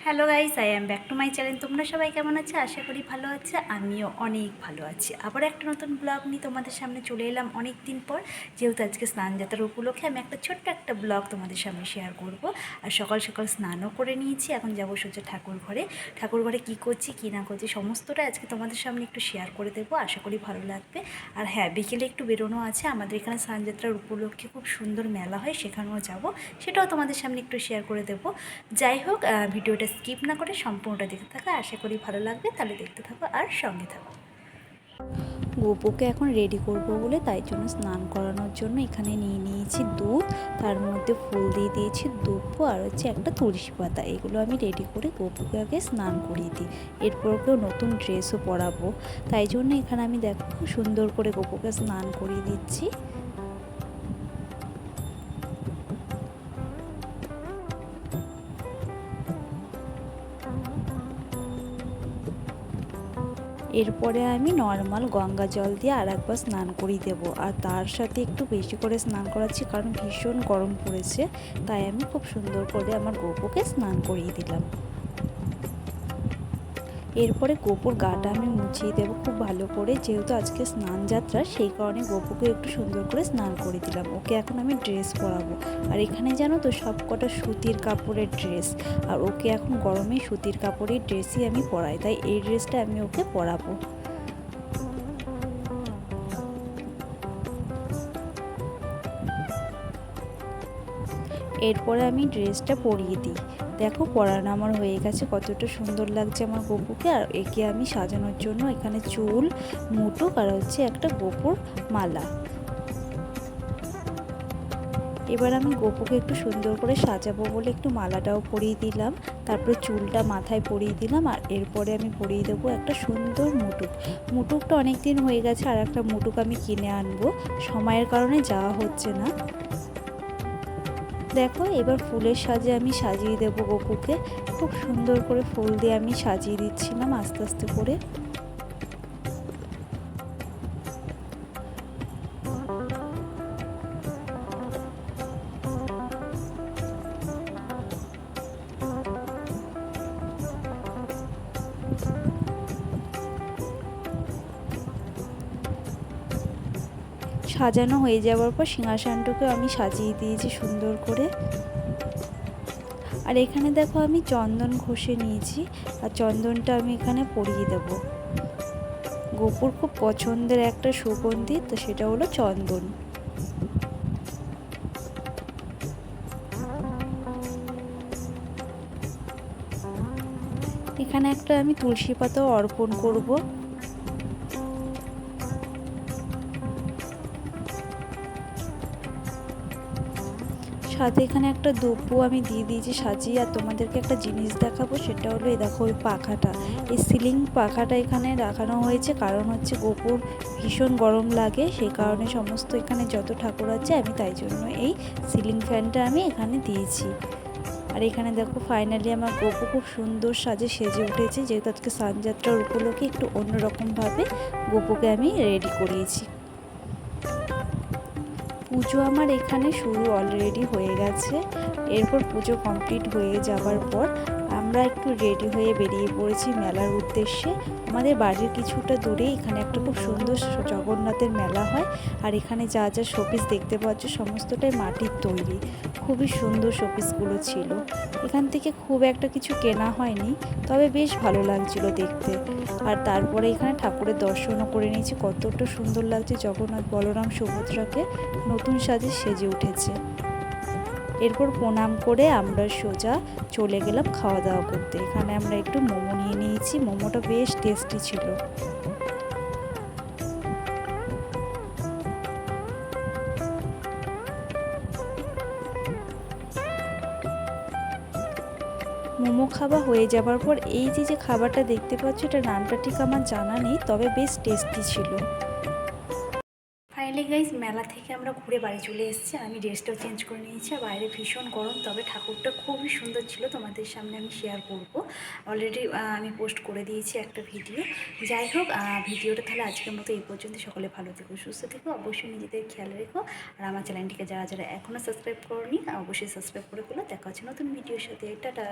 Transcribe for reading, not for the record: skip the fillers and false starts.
Hello guys, I am back to my channel. তোমরা সবাই কেমন আছে? আশা করি ভালো আছে। আমিও অনেক ভালো আছি। আবার একটা নতুন ব্লগ নিয়ে তোমাদের সামনে চলে এলাম অনেক দিন পর। যেহেতু আজকে স্নান যাত্রার উপলক্ষে আমি একটা ছোট্ট একটা ব্লগ তোমাদের সামনে শেয়ার করব। আর সকাল সকাল স্নানও করে নিয়েছি, এখন যাবো সোজা ঠাকুর ঘরে। ঠাকুর ঘরে কী করছি কী না করছি সমস্তটা আজকে তোমাদের সামনে একটু শেয়ার করে দেবো, আশা করি ভালো লাগবে। আর হ্যাঁ, বিকেলে একটু বেরোনো আছে, আমাদের এখানে স্নান যাত্রার উপলক্ষে খুব সুন্দর মেলা হয়, সেখানেও যাব, সেটাও তোমাদের সামনে একটু শেয়ার করে দেবো। যাই হোক, ভিডিওটা স্কিপ না করে সম্পূর্ণটা দেখতে থাকো, আশা করি ভালো লাগবে। তাহলে দেখতে থাকো আর সঙ্গে থাকো। গোপুকে এখন রেডি করব বলে তাই জন্য স্নান করানোর জন্য এখানে নিয়ে নিয়েছি দুধ, তার মধ্যে ফুল দিয়ে দিয়েছি দুব্ব আর হচ্ছে একটা তুলসী পাতা। এগুলো আমি রেডি করে গোপুকে আগে স্নান করিয়ে দিই, এরপর ওকেও নতুন ড্রেসও পরাবো। তাই জন্য এখানে আমি দেখো সুন্দর করে গোপুকে স্নান করিয়ে দিচ্ছি। এরপরে আমি নর্মাল গঙ্গা জল দিয়ে আর একবার স্নান করিয়ে দেবো, আর তার সাথে একটু বেশি করে স্নান করাচ্ছি কারণ ভীষণ গরম পড়েছে। তাই আমি খুব সুন্দর করে আমার গোপুকে স্নান করিয়ে দিলাম। এরপরে গোপুর গাটা আমি মুছিয়ে দেবো খুব ভালো করে, যেহেতু আজকে স্নান যাত্রা সেই কারণে গোপুকে একটু সুন্দর করে স্নান করে দিলাম। ওকে এখন আমি ড্রেস পরাবো, আর এখানে জানো তো সব কটা সুতির কাপড়ের ড্রেস, আর ওকে এখন গরমে সুতির কাপড়ের ড্রেসই আমি পরাই, তাই এই ড্রেসটা আমি ওকে পরাবো। এরপরে আমি ড্রেসটা পরিয়ে দিই। দেখো পরানো আমার হয়ে গেছে, কতটা সুন্দর লাগছে আমার গোপুকে। আর একে আমি সাজানোর জন্য এখানে চুল, মুটুক আর হচ্ছে একটা গোপুর মালা। এবার আমি গোপুকে একটু সুন্দর করে সাজাবো বলে একটু মালাটাও পরিয়ে দিলাম, তারপরে চুলটা মাথায় পরিয়ে দিলাম, আর এরপরে আমি পরিয়ে দেবো একটা সুন্দর মুটুক। মুটুকটা অনেক দিন হয়ে গেছে, আর একটা মুটুক আমি কিনে আনবো, সময়ের কারণে যাওয়া হচ্ছে না। দেখো এবার ফুলের সাজে আমি সাজিয়ে দেব গোপুকে, খুব সুন্দর করে ফুল দিয়ে আমি সাজিয়ে দিচ্ছিলাম আস্তে আস্তে করে। সাজানো হয়ে যাওয়ার পর সিংহাসনটাকে আমি সাজিয়ে দিয়েছি সুন্দর করে। আর এখানে দেখো আমি চন্দন ঘষে নিয়েছি, আর চন্দনটা আমি এখানে পরিয়ে দেব। গোপুর খুব পছন্দের একটা সুগন্ধি, তো সেটা হলো চন্দন। এখানে একটা আমি তুলসী পাতাও অর্পণ করব। সাথে এখানে একটা দুব্বো আমি দিয়ে দিয়েছি সাজিয়ে। আর তোমাদেরকে একটা জিনিস দেখাবো, সেটা হলো এই দেখো ওই পাখাটা, এই সিলিং পাখাটা এখানে রাখানো হয়েছে, কারণ হচ্ছে গোপুর ভীষণ গরম লাগে, সেই কারণে সমস্ত এখানে যত ঠাকুর আছে আমি তাই জন্য এই সিলিং ফ্যানটা আমি এখানে দিয়েছি। আর এখানে দেখো ফাইনালি আমার গোপু খুব সুন্দর সাজে সেজে উঠেছে, যেহেতু আজকে স্নানযাত্রার উপলক্ষে একটু অন্যরকমভাবে গোপুকে আমি রেডি করিয়েছি। পুজো আমার এখানে শুরু অলরেডি হয়ে গেছে। এরপর পুজো কমপ্লিট হয়ে যাবার পর আমরা একটু রেডি হয়ে বেরিয়ে পড়েছি মেলার উদ্দেশ্যে। আমাদের বাড়ির কিছুটা দূরে এখানে একটা খুব সুন্দর জগন্নাথের মেলা হয়, আর এখানে যা যা শোপিস দেখতে পাচ্ছ সমস্তটাই মাটির তৈরি, খুবই সুন্দর শোপিসগুলো ছিল। এখান থেকে খুব একটা কিছু কেনা হয়নি, তবে বেশ ভালো লাগছিল দেখতে। আর তারপরে এখানে ঠাকুরের দর্শনও করে নিয়েছি, কতটা সুন্দর লাগছে জগন্নাথ বলরাম সুভদ্রাকে নতুন সাজে সেজে উঠেছে। এরপর প্রণাম করে আমরা সোজা চলে গেলাম খাওয়া দাওয়া করতে। এখানে আমরা একটু মোমো নিয়ে নিয়েছি, মোমোটা বেশ টেস্টি ছিল। মোমো খাওয়া হয়ে যাবার পর এই যে খাবারটা দেখতে পাচ্ছ, এটা নামটা ঠিক আমার জানা নেই, তবে বেশ টেস্টি ছিল। ফাইনালি গাইজ মেলা থেকে আমরা ঘুরে বাড়ি চলে এসেছি, আমি ড্রেসটাও চেঞ্জ করে নিয়েছি। আর বাইরে ভীষণ গরম, তবে ঠাকুরটা খুবই সুন্দর ছিল, তোমাদের সামনে আমি শেয়ার করব। অলরেডি আমি পোস্ট করে দিয়েছি একটা ভিডিও। যাই হোক, ভিডিওটা তাহলে আজকের মতো এই পর্যন্ত। সকলে ভালো থেকো, সুস্থ থেকো, অবশ্যই নিজেদের খেয়াল রেখো। আর আমার চ্যানেলটিকে যারা যারা এখনও সাবস্ক্রাইব করোনি অবশ্যই সাবস্ক্রাইব করে ফেলো। দেখা হচ্ছে নতুন ভিডিওর সাথে। টাটা।